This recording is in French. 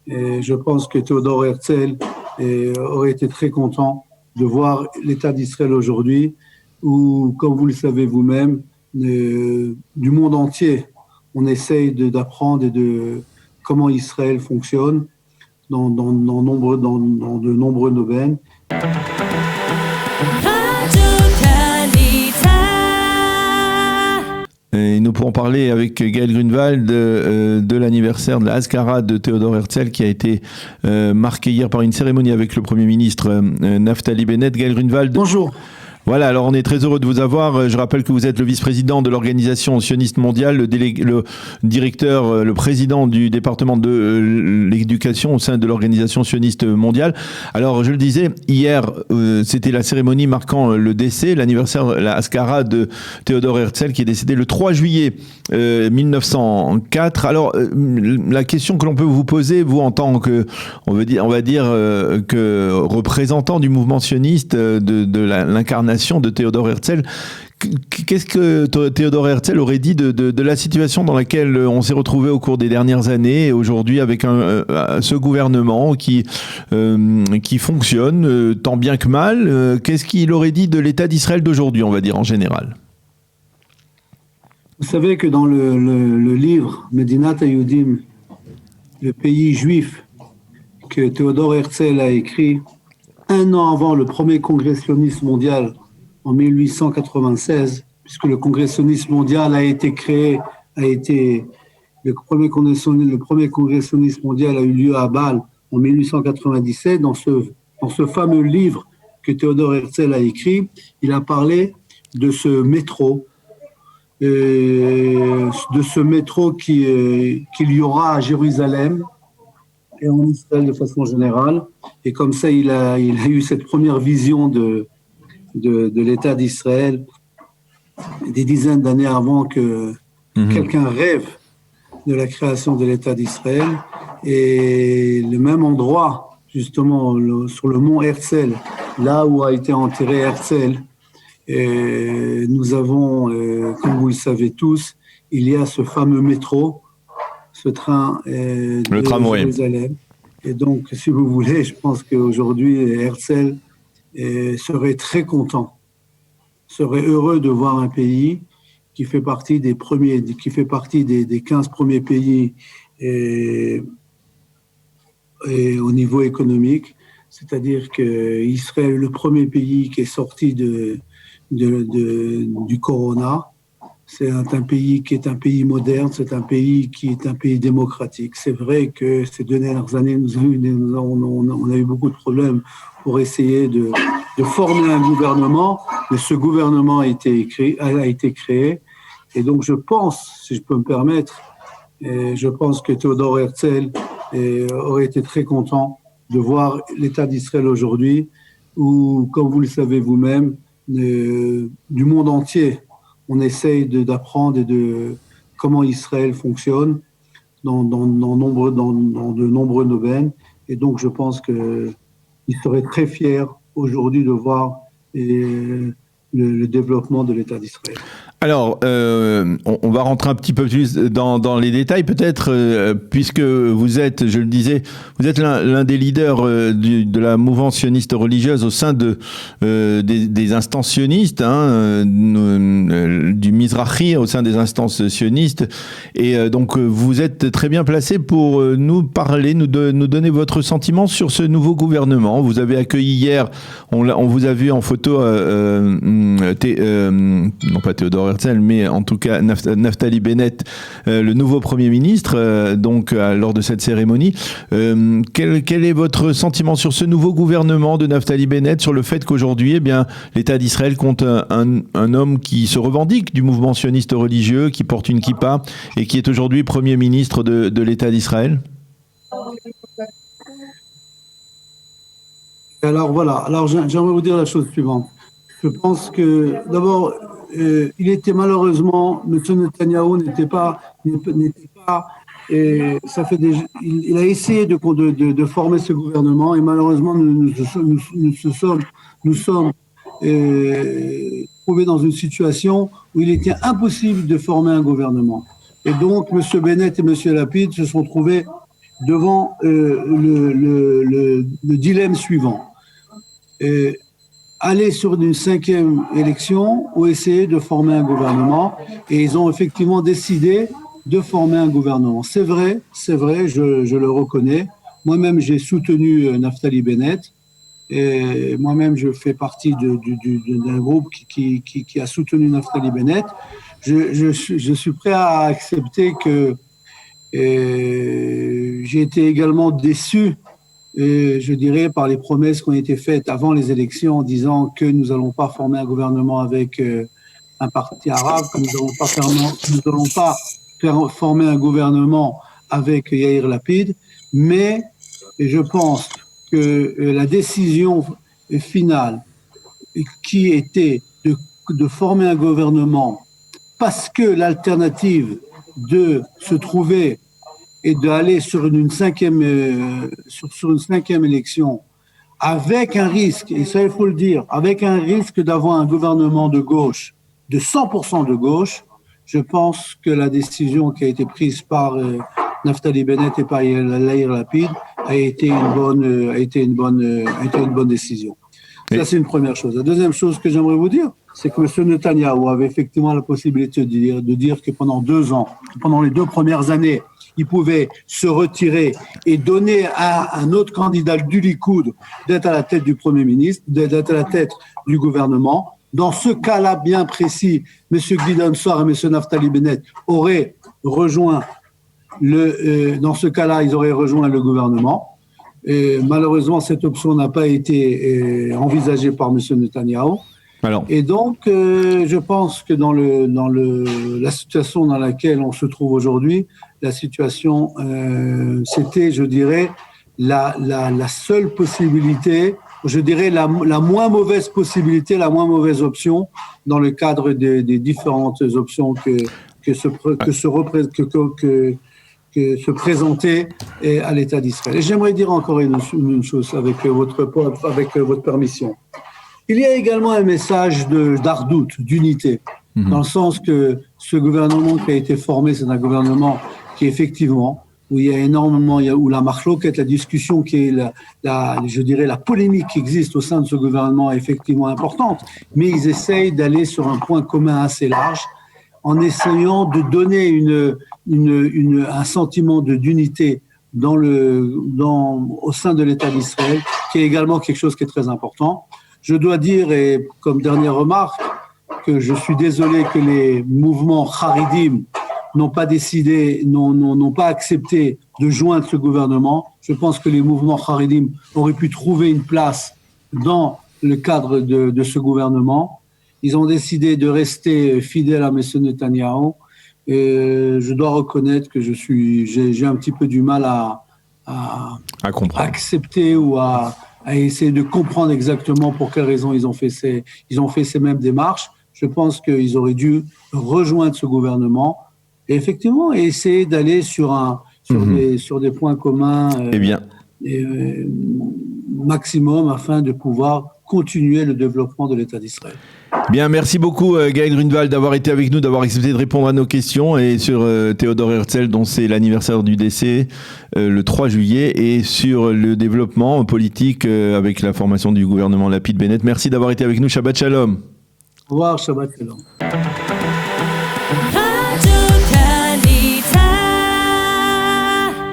Et je pense que Théodore Herzl aurait été très content de voir l'État d'Israël aujourd'hui, où, comme vous le savez vous-même, du monde entier, on essaye d'apprendre comment Israël fonctionne dans de nombreux domaines. Et nous pourrons parler avec Gaël Grunewald de l'anniversaire de la Haskara de Théodore Herzl qui a été marqué hier par une cérémonie avec le Premier ministre Naftali Bennett. Gaël Grunewald. Bonjour. Voilà, alors on est très heureux de vous avoir. Je rappelle que vous êtes le vice-président de l'Organisation sioniste mondiale, le directeur, le président du département de l'éducation au sein de l'Organisation sioniste mondiale. Alors, je le disais, hier, c'était la cérémonie marquant le décès, l'anniversaire, la Haskara de Théodore Herzl qui est décédé le 3 juillet 1904. Alors, la question que l'on peut vous poser, vous en tant que, on va dire que représentant du mouvement sioniste, de l'incarnation de Théodore Herzl, qu'est-ce que Théodore Herzl aurait dit de la situation dans laquelle on s'est retrouvé au cours des dernières années et aujourd'hui avec ce gouvernement qui fonctionne tant bien que mal? Qu'est-ce qu'il aurait dit de l'État d'Israël d'aujourd'hui, on va dire en général? Vous savez que dans le livre Medinat HaYehudim, le pays juif, que Théodore Herzl a écrit un an avant le premier congrès sioniste mondial en 1896, puisque le congrès sioniste mondial a été créé, le premier congrès sioniste mondial a eu lieu à Bâle en 1897. Dans ce fameux livre que Théodore Herzl a écrit, il a parlé de ce métro, qu'il y aura à Jérusalem et en Israël de façon générale. Et comme ça, il a eu cette première vision de l'État d'Israël des dizaines d'années avant que quelqu'un rêve de la création de l'État d'Israël. Et le même endroit, justement, sur le mont Herzl, là où a été enterré Herzl, nous avons, comme vous le savez tous, il y a ce fameux métro, ce train de Jérusalem. Et donc, si vous voulez, je pense qu'aujourd'hui, Herzl serait très content, serait heureux de voir un pays qui fait partie des 15 premiers pays et au niveau économique. C'est-à-dire qu'Israël est le premier pays qui est sorti du corona. C'est un pays qui est un pays moderne, c'est un pays qui est un pays démocratique. C'est vrai que ces 2 dernières années, on a eu beaucoup de problèmes pour essayer de former un gouvernement, mais ce gouvernement a été créé. Et donc je pense, si je peux me permettre, je pense que Théodore Herzl aurait été très content de voir l'État d'Israël aujourd'hui, où, comme vous le savez vous-même, du monde entier, on essaye d'apprendre comment Israël fonctionne dans de nombreux domaines. Et donc, je pense qu'il serait très fier aujourd'hui de voir le développement de l'État d'Israël. Alors, on va rentrer un petit peu plus dans les détails, peut-être, puisque vous êtes, je le disais, vous êtes l'un des leaders de la mouvance sioniste religieuse au sein des instances sionistes, du Mizrahi, au sein des instances sionistes. Et donc, vous êtes très bien placé pour nous parler, nous donner votre sentiment sur ce nouveau gouvernement. Vous avez accueilli hier, on vous a vu en photo, non pas Théodore Herzl, mais en tout cas Naftali Bennett, le nouveau Premier ministre, lors de cette cérémonie. Quel est votre sentiment sur ce nouveau gouvernement de Naftali Bennett, sur le fait qu'aujourd'hui, l'État d'Israël compte un homme qui se revendique du mouvement sioniste religieux, qui porte une kippa et qui est aujourd'hui Premier ministre de l'État d'Israël? Alors voilà, j'aimerais vous dire la chose suivante. Je pense que d'abord, il était malheureusement, M. Netanyahou n'était pas, il a essayé de former ce gouvernement et malheureusement nous sommes trouvés dans une situation où il était impossible de former un gouvernement. Et donc M. Bennett et M. Lapid se sont trouvés devant le dilemme suivant. Aller sur une 5e élection ou essayer de former un gouvernement. Et ils ont effectivement décidé de former un gouvernement. C'est vrai, je le reconnais. Moi-même, j'ai soutenu Naftali Bennett. Et moi-même, je fais partie d'un groupe qui a soutenu Naftali Bennett. Je suis prêt à accepter que j'ai été également déçu, je dirais, par les promesses qui ont été faites avant les élections en disant que nous n'allons pas former un gouvernement avec un parti arabe, que nous n'allons pas former un gouvernement avec Yair Lapid. Mais je pense que la décision finale qui était de former un gouvernement parce que l'alternative de se trouver et d'aller sur une 5e élection avec un risque, et ça il faut le dire, avec un risque d'avoir un gouvernement de gauche, de 100% de gauche, je pense que la décision qui a été prise par Naftali Bennett et par Yair Lapid a été une bonne décision. Ça, c'est une première chose. La deuxième chose que j'aimerais vous dire, c'est que M. Netanyahou avait effectivement la possibilité de dire que pendant 2 ans, pendant les 2 premières années, il pouvait se retirer et donner à un autre candidat du Likoud d'être à la tête du Premier ministre, d'être à la tête du gouvernement. Dans ce cas-là bien précis, M. Gideon Sa'ar et M. Naftali Bennett auraient rejoint dans ce cas-là, ils auraient rejoint le gouvernement. Et malheureusement, cette option n'a pas été envisagée par M. Netanyahou. Alors. Et donc, je pense que dans la situation dans laquelle on se trouve aujourd'hui, la situation, c'était, je dirais, la seule possibilité, je dirais la moins mauvaise possibilité, la moins mauvaise option dans le cadre des différentes options que se présenter à l'État d'Israël. Et j'aimerais dire encore une chose avec votre permission. Il y a également un message d'ardout, d'unité, dans le sens que ce gouvernement qui a été formé, c'est un gouvernement qui effectivement, où il y a énormément, où la marloquette, la discussion qui est je dirais la polémique qui existe au sein de ce gouvernement est effectivement importante, mais ils essayent d'aller sur un point commun assez large en essayant de donner un sentiment d'unité au sein de l'État d'Israël, qui est également quelque chose qui est très important. Je dois dire, et comme dernière remarque, que je suis désolé que les mouvements Haridim n'ont pas accepté de joindre ce gouvernement. Je pense que les mouvements Haridim auraient pu trouver une place dans le cadre de ce gouvernement. Ils ont décidé de rester fidèles à M. Netanyahou. Et je dois reconnaître que j'ai un petit peu du mal à accepter ou à essayer de comprendre exactement pour quelles raisons ils ont fait ces mêmes démarches. Je pense qu'ils auraient dû rejoindre ce gouvernement et effectivement essayer d'aller sur des points communs maximum afin de pouvoir continuer le développement de l'État d'Israël. Bien, merci beaucoup Gaël Grunewald d'avoir été avec nous, d'avoir accepté de répondre à nos questions et sur Théodore Herzl dont c'est l'anniversaire du décès le 3 juillet et sur le développement politique avec la formation du gouvernement Lapid Bennett. Merci d'avoir été avec nous. Shabbat Shalom. Au revoir, Shabbat Shalom.